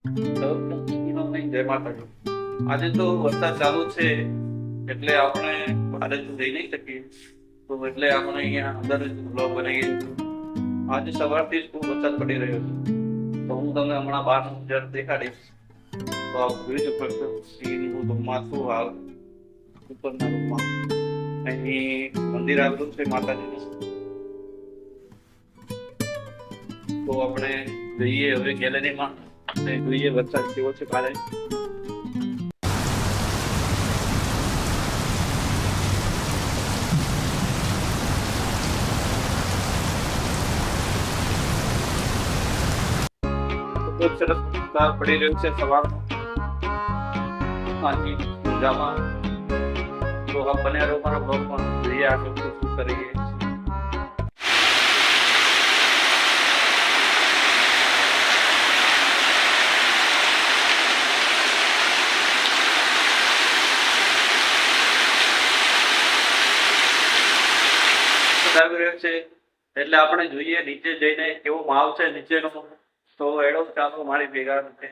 જય માતાજી। આજે તો વરસાદ ચાલુ છે એટલે આપણે બહાર તો જઈ નહીં શકીએ, તો એટલે આપણે અહીંયા અંદર જ બ્લોગ બનાવીએ। આજે સવારથી જ ખૂબ વરસાદ પડી રહ્યો છે, તો હું તમને હમણાં બહારનું નજારો દેખાડીશ। તો આપ જોઈ શકો છો સીનનું રૂમમાં છું હાલ, ઉપરના રૂમમાં અહીં મંદિર આવેલું છે માતાજીનું। તો આપણે જઈએ હવે ગેલેરીમાં અને જોઈએ વરસાદ કેવો છે કાલે। ખૂબ સરસ વરસાદ પડી રહ્યો છે સવારનો આથી મજામાં। તો આપ બને રહો મારા બ્લોગમાં, જોઈએ આગળ શું કરીએ। આવી રહ્યો છે એટલે આપણે જોઈએ નીચે જઈને કેવો માહોલ છે નીચેનો। તો એડો ચાલો મારી ભેગા છે।